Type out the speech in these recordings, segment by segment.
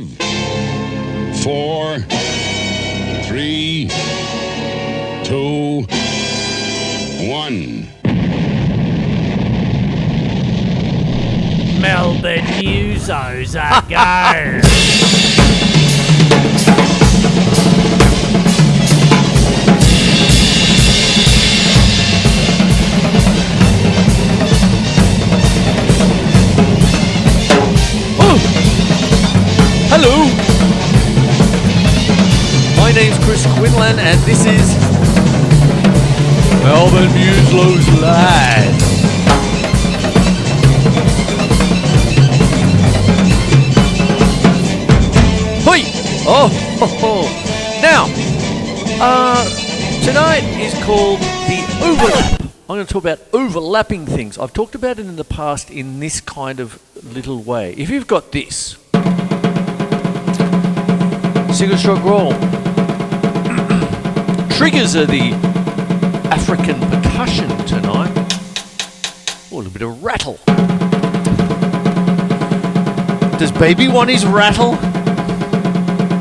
5, 4, 3, 2, 1. Melbourne Musos are go. Hello! My name's Quinlan and this is Melbourne Musos Live. Hoi! Now, tonight is called the overlap. I'm going to talk about overlapping things. I've talked about it in the past in this kind of little way. If you've got this single stroke roll, triggers are the African percussion tonight. Oh, a little bit of rattle. Does baby want his rattle?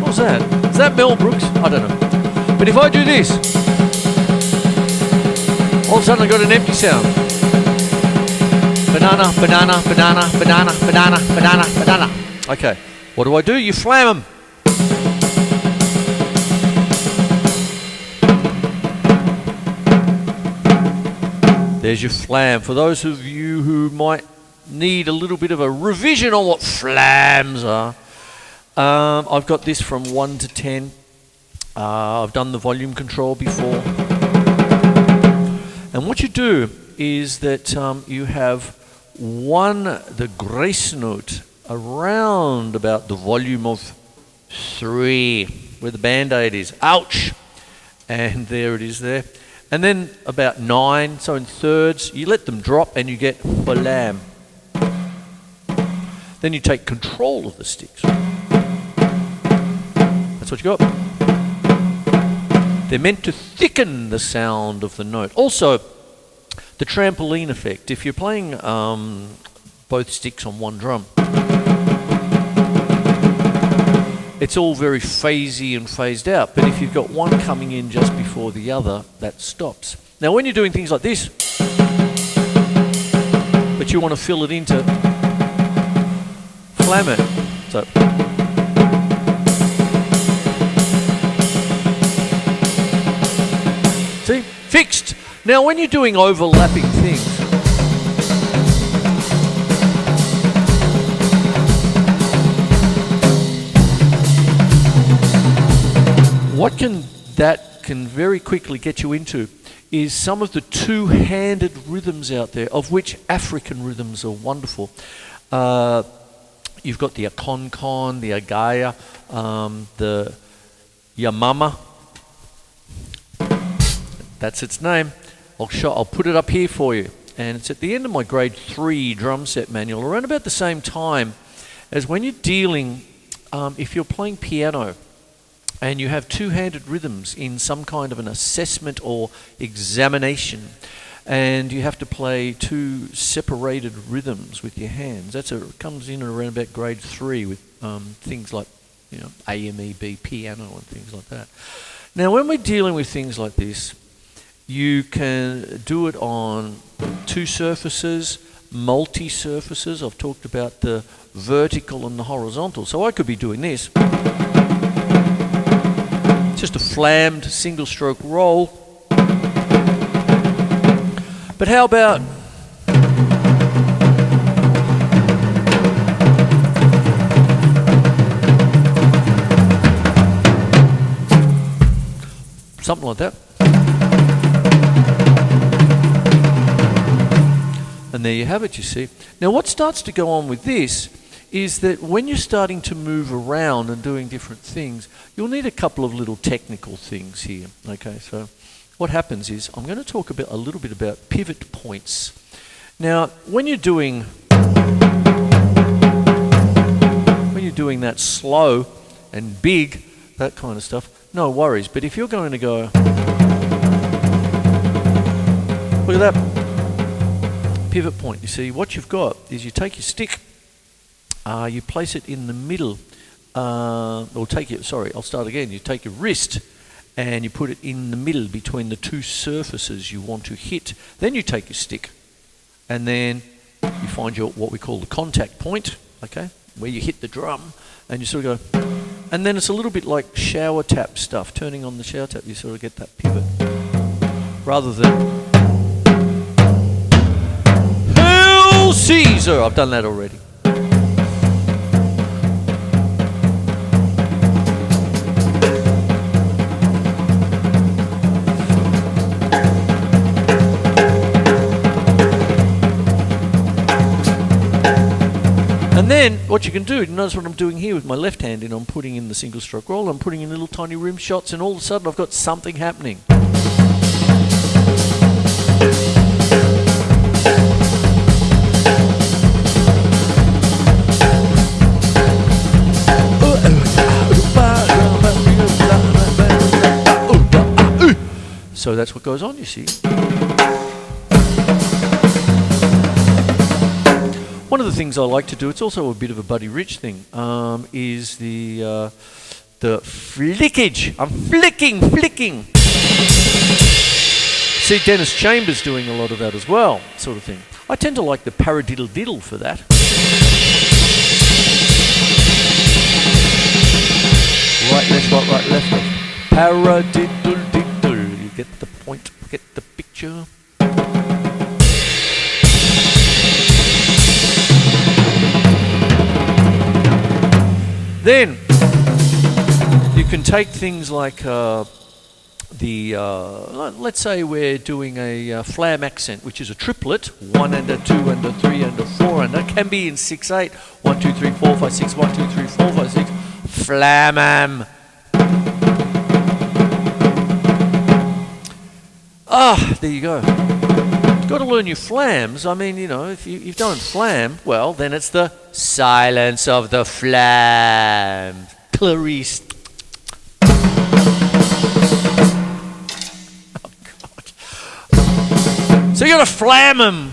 What's that? Is that Mel Brooks? I don't know. But if I do this, all of a sudden I got an empty sound. Banana, banana, banana, banana, banana, banana, banana. Okay, what do? You flam them. There's your flam. For those of you who might need a little bit of a revision on what flams are, I've got this from 1 to 10. I've done the volume control before. And what you do is that you have the grace note around about the volume of 3, where the band-aid is. Ouch! And there it is there. And then about 9, so in thirds, you let them drop and you get balam. Then you take control of the sticks. That's what you got. They're meant to thicken the sound of the note. Also, the trampoline effect. If you're playing both sticks on one drum, it's all very phasey and phased out. But if you've got one coming in just before the other, that stops. Now, when you're doing things like this, but you want to fill it into flam it. So. See? Fixed. Now, when you're doing overlapping things, what that can very quickly get you into is some of the two-handed rhythms out there, of which African rhythms are wonderful. You've got the akonkon, the agaya, the yamama. That's its name. I'll put it up here for you. And it's at the end of my grade 3 drum set manual, around about the same time as when you're dealing, if you're playing piano, and you have two-handed rhythms in some kind of an assessment or examination, and you have to play two separated rhythms with your hands. It comes in around about grade 3 with things like, A, M, E, B, piano and things like that. Now, when we're dealing with things like this, you can do it on two surfaces, multi-surfaces. I've talked about the vertical and the horizontal. So I could be doing this. Just a flammed single stroke roll. But how about something like that? And there you have it, you see. Now what starts to go on with this is that when you're starting to move around and doing different things, you'll need a couple of little technical things here. Okay, so what happens is I'm going to talk a little bit about pivot points. Now, when you're doing that slow and big, that kind of stuff, no worries. But if you're going to go, look at that pivot point. You see, what you've got is you take your stick, you place it in the middle or take your, sorry, I'll start again. You take your wrist and you put it in the middle between the two surfaces you want to hit. Then you take your stick and then you find your, what we call the contact point, okay, where you hit the drum, and you sort of go, and then it's a little bit like shower tap stuff, turning on the shower tap, you sort of get that pivot, rather than, Hail Caesar! I've done that already. And then what you can do, notice what I'm doing here with my left hand, and I'm putting in the single stroke roll, I'm putting in little tiny rim shots, and all of a sudden I've got something happening. So that's what goes on, you see. One of the things I like to do, it's also a bit of a Buddy Rich thing, is the flickage. I'm flicking. See Dennis Chambers doing a lot of that as well, sort of thing. I tend to like the paradiddle diddle for that. Right, left, right, left, left. Paradiddle diddle. You get the point, get the picture. Then you can take things like let's say we're doing a flam accent, which is a triplet, 1 and a 2 and a 3 and a 4, and that can be in 6/8. 1, 2, 3, 4, 5, 6, 1, 2, 3, 4, 5, 6. Flamam. There you go. You've got to learn your flams. I mean, you know, if you've done flam, well, then it's the silence of the flam. Clarice. Oh, God. So you got to flam them.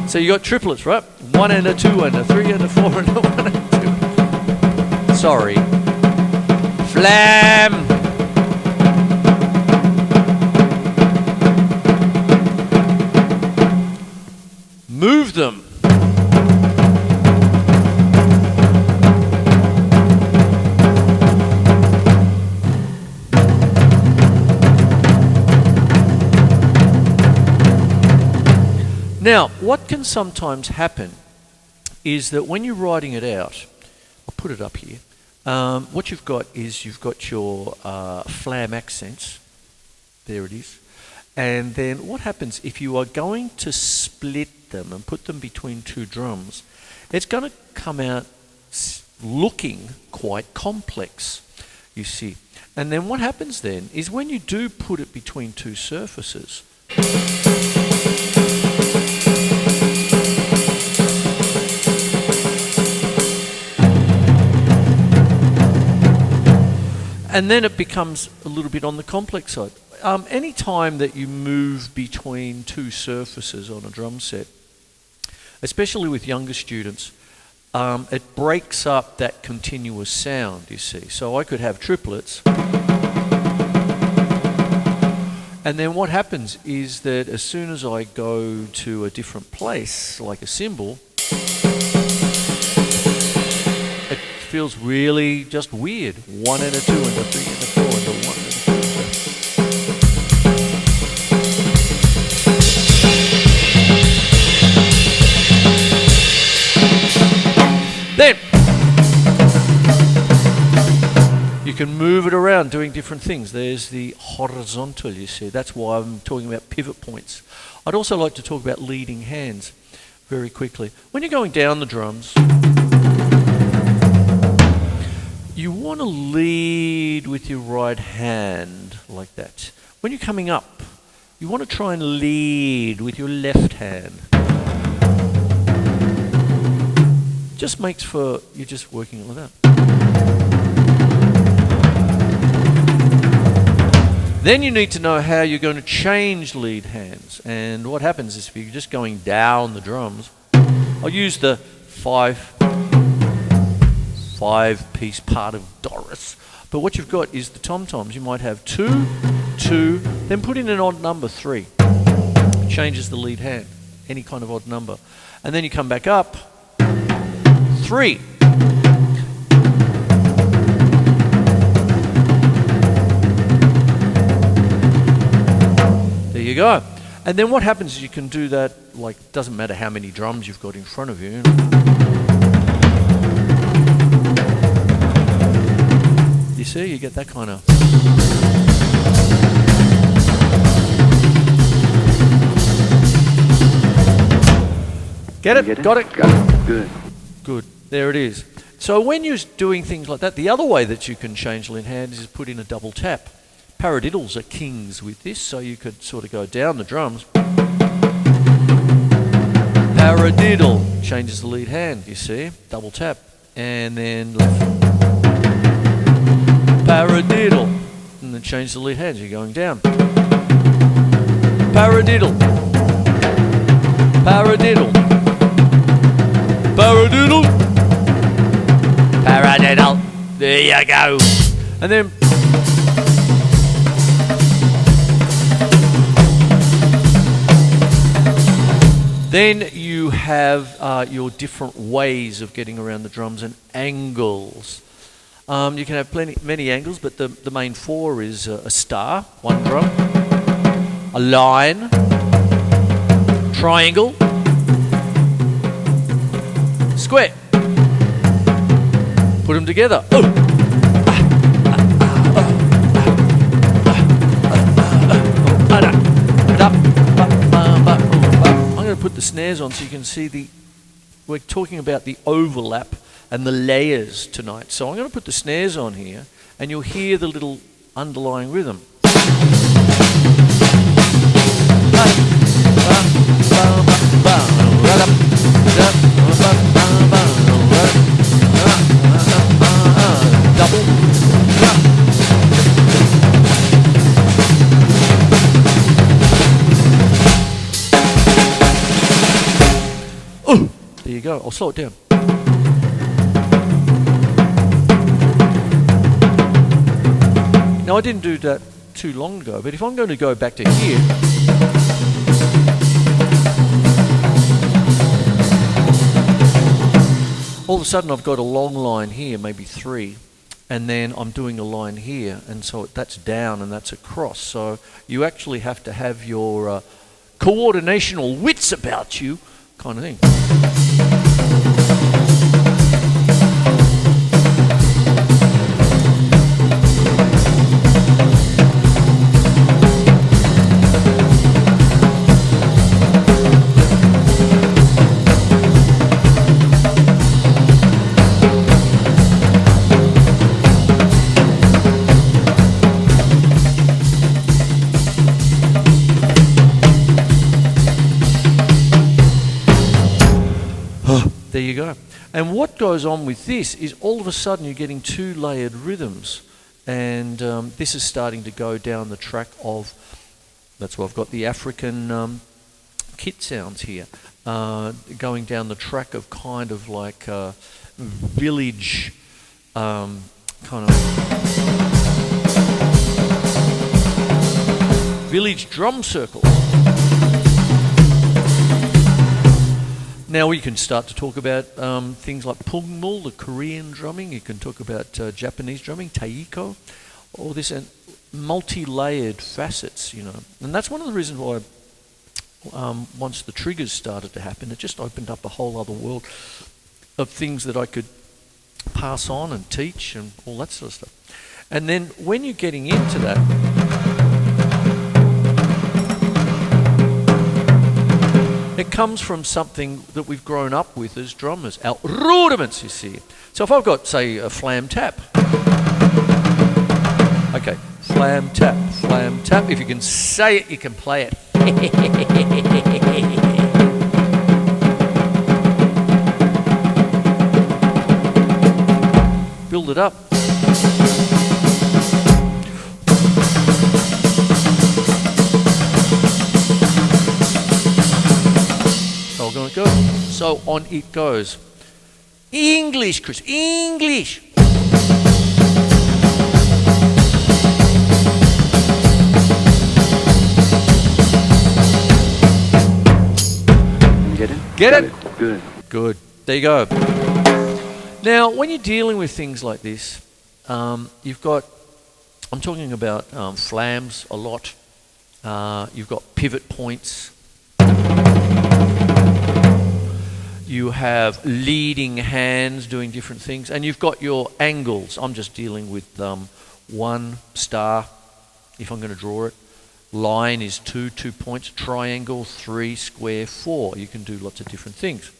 So you got triplets, right? 1 and a 2 and a 3 and a 4 and a 1 and a 2. Sorry. Flam. Move them. Now, what can sometimes happen is that when you're writing it out, I'll put it up here, what you've got is you've got your flam accents. There it is. And then what happens if you are going to split them and put them between two drums, it's going to come out looking quite complex, you see. And then what happens then is when you do put it between two surfaces, and then it becomes a little bit on the complex side. Any time that you move between two surfaces on a drum set, especially with younger students, it breaks up that continuous sound, you see. So I could have triplets, and then what happens is that as soon as I go to a different place, like a cymbal, it feels really just weird. 1 and a 2 and a 3 and a 4 and a 1 and a 2. Then you can move it around doing different things. There's the horizontal, you see. That's why I'm talking about pivot points. I'd also like to talk about leading hands very quickly. When you're going down the drums, you want to lead with your right hand like that. When you're coming up, you want to try and lead with your left hand. Just makes for, you're just working it like that. Then you need to know how you're going to change lead hands. And what happens is if you're just going down the drums, I'll use the 5, 5, 5-piece part of Doris. But what you've got is the tom-toms. You might have 2, 2, then put in an odd number, 3. It changes the lead hand, any kind of odd number. And then you come back up, 3. There you go. And then what happens is you can do that, like, doesn't matter how many drums you've got in front of you. You see, you get that kind of... Get it? Got it? Got it. Good. Good. There it is. So when you're doing things like that, the other way that you can change lead hand is put in a double tap. Paradiddles are kings with this, so you could sort of go down the drums. Paradiddle changes the lead hand, you see, double tap. And then left. Paradiddle, and then change the lead hand, you're going down. Paradiddle. Paradiddle. Paradiddle. Paradiddle. There you go. And then... Then you have your different ways of getting around the drums and angles. You can have many angles, but the main 4 is a star, 1 drum, a line, triangle, square. Put them together. Put the snares on so you can see we're talking about the overlap and the layers tonight. So I'm going to put the snares on here and you'll hear the little underlying rhythm. Double. There you go. I'll slow it down. Now I didn't do that too long ago, but if I'm going to go back to here, all of a sudden I've got a long line here, maybe 3, and then I'm doing a line here, and so that's down and that's across. So you actually have to have your coordinational wits about you, kind of thing. There you go. And what goes on with this is all of a sudden you're getting 2 layered rhythms, and this is starting to go down the track of, that's why I've got the African kit sounds here, going down the track of kind of like village kind of village drum circles. Now we can start to talk about things like pungmul, the Korean drumming. You can talk about Japanese drumming, taiko, all this, and multi-layered facets, you know. And that's one of the reasons why once the triggers started to happen, it just opened up a whole other world of things that I could pass on and teach and all that sort of stuff. And then when you're getting into that, it comes from something that we've grown up with as drummers, our rudiments, you see. So if I've got, say, a flam tap. Okay, flam tap. If you can say it, you can play it. Build it up. So on it goes. English, Chris. English. Get it? Get Got it? Good. Good. There you go. Now, when you're dealing with things like this, you've got, I'm talking about flams a lot. You've got pivot points. You have leading hands doing different things. And you've got your angles. I'm just dealing with 1 star, if I'm going to draw it. Line is 2 points. Triangle, 3, square, 4. You can do lots of different things.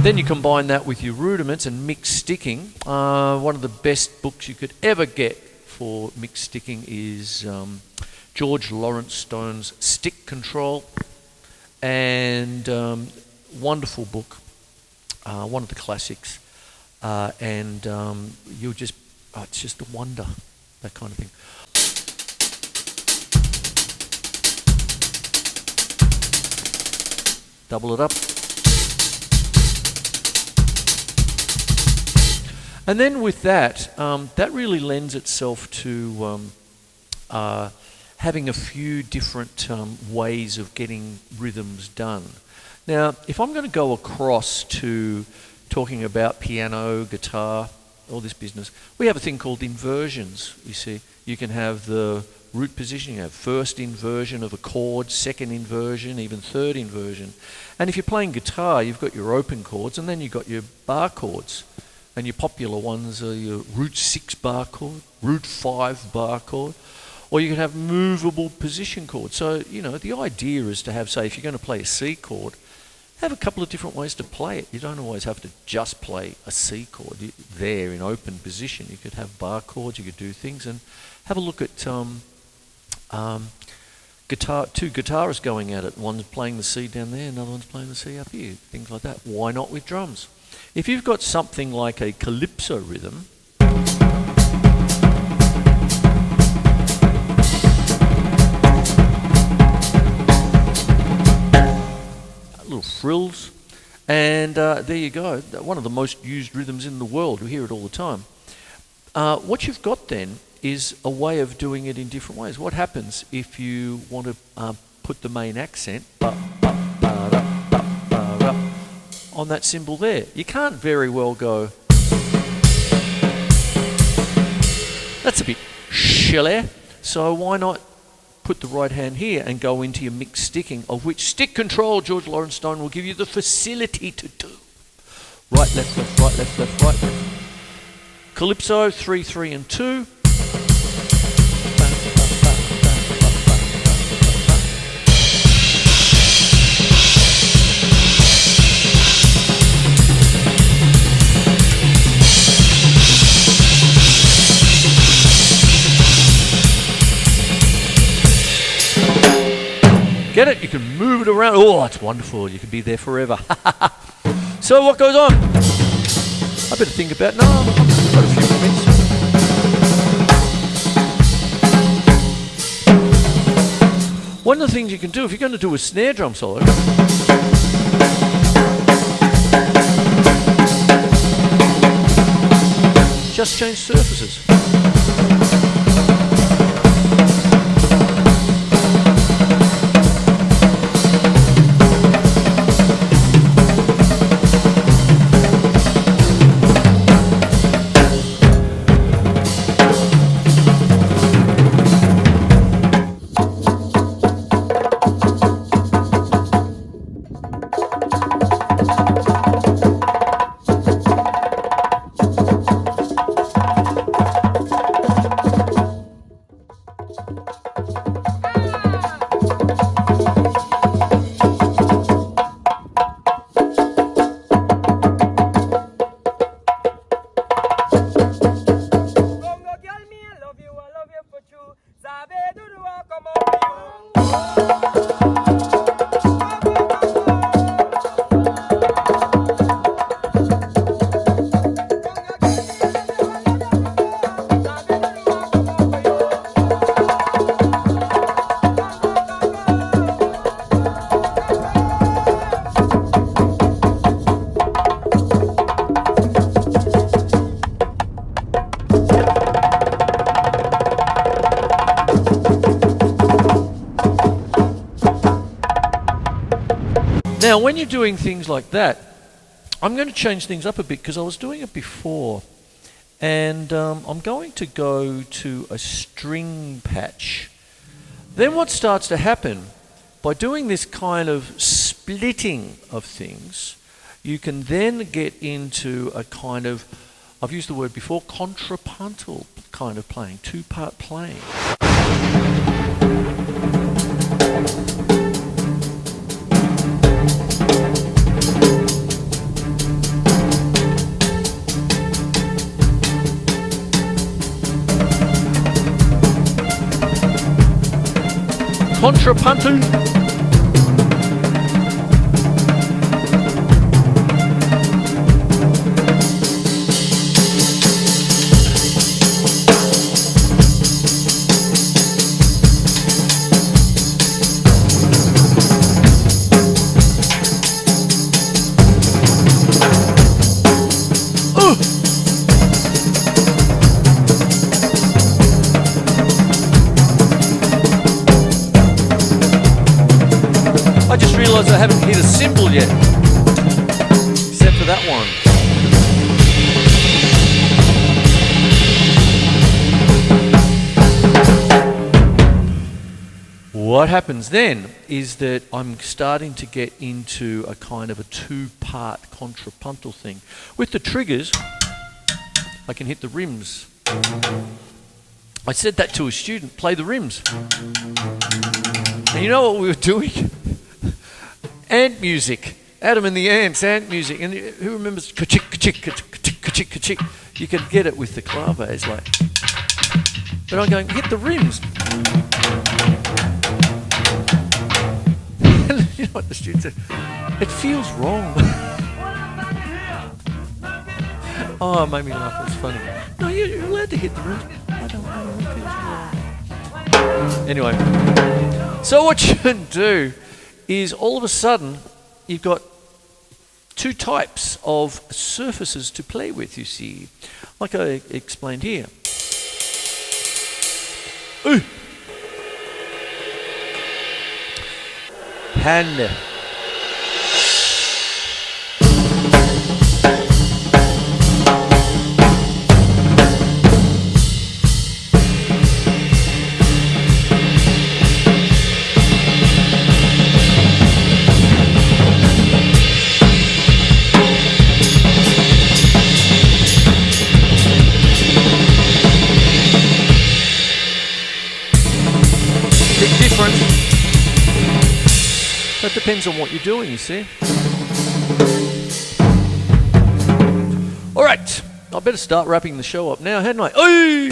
Then you combine that with your rudiments and mixed sticking. One of the best books you could ever get for mixed sticking is George Lawrence Stone's Stick Control. And wonderful book, one of the classics. And you'll just, it's just a wonder, that kind of thing. Double it up. And then with that, that really lends itself to having a few different ways of getting rhythms done. Now, if I'm going to go across to talking about piano, guitar, all this business, we have a thing called inversions, you see. You can have the root position, you have first inversion of a chord, second inversion, even third inversion. And if you're playing guitar, you've got your open chords, and then you've got your bar chords. And your popular ones are your root 6 bar chord, root 5 bar chord, or you can have movable position chords. So, you know, the idea is to have, say, if you're going to play a C chord, have a couple of different ways to play it. You don't always have to just play a C chord there in open position. You could have bar chords, you could do things, and have a look at guitar. 2 guitarists going at it. One's playing the C down there, another one's playing the C up here. Things like that. Why not with drums? If you've got something like a calypso rhythm, little frills, and there you go. One of the most used rhythms in the world. We hear it all the time. What you've got then is a way of doing it in different ways. What happens if you want to put the main accent on that cymbal there? You can't very well go, that's a bit shilly, so why not put the right hand here and go into your mixed sticking, of which stick control George Lawrence Stone will give you the facility to do. Right, left, left, right, left, left, right, left. Calypso, 3, 3 and 2. Get it? You can move it around. Oh, it's wonderful. You can be there forever. So what goes on? I better think about, no, I've got a few minutes. One of the things you can do, if you're going to do a snare drum solo, just change surfaces. Now, when you're doing things like that, I'm going to change things up a bit because I was doing it before. And I'm going to go to a string patch. Then what starts to happen, by doing this kind of splitting of things, you can then get into a kind of, I've used the word before, contrapuntal kind of playing, two-part playing. Contrapuntal. I just realised I haven't hit a cymbal yet, except for that one. What happens then is that I'm starting to get into a kind of a two-part contrapuntal thing. With the triggers, I can hit the rims. I said that to a student, play the rims. And you know what we were doing? Ant music. Adam and the Ants, ant music. And who remembers ka-chick, ka-chick, ka-chick, ka-chick, ka-chick? You can get it with the claves, like. But I'm going, hit the rims. And you know what the student said? It feels wrong. Oh, it made me laugh. It was funny. No, you're allowed to hit the rims. I don't know. It feels wrong. Anyway. So what you can do is all of a sudden you've got two types of surfaces to play with, you see, like I explained here. Ooh. Hand. That depends on what you're doing, you see. All right, I better start wrapping the show up now, hadn't I? Oy!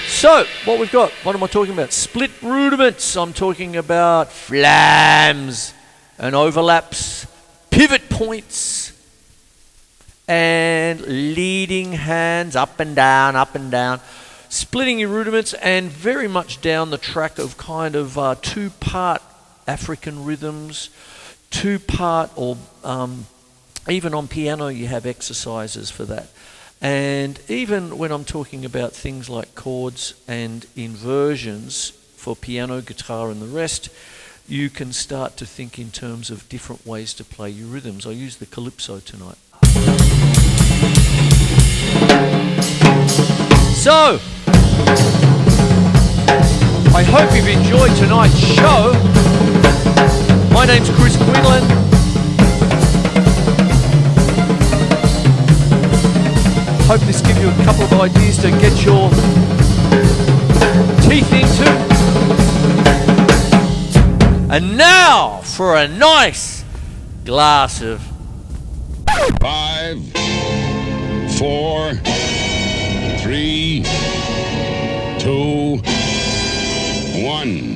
So, what we've got, what am I talking about? Split rudiments. I'm talking about flams and overlaps, pivot points, and leading hands up and down, up and down. Splitting your rudiments, and very much down the track of kind of two-part African rhythms, two-part, or even on piano you have exercises for that. And even when I'm talking about things like chords and inversions for piano, guitar and the rest, you can start to think in terms of different ways to play your rhythms. I use the calypso tonight. So, I hope you've enjoyed tonight's show. My name's Quinlan. Hope this gives you a couple of ideas to get your teeth into. And now for a nice glass of 5, 4, 3, 2, 1.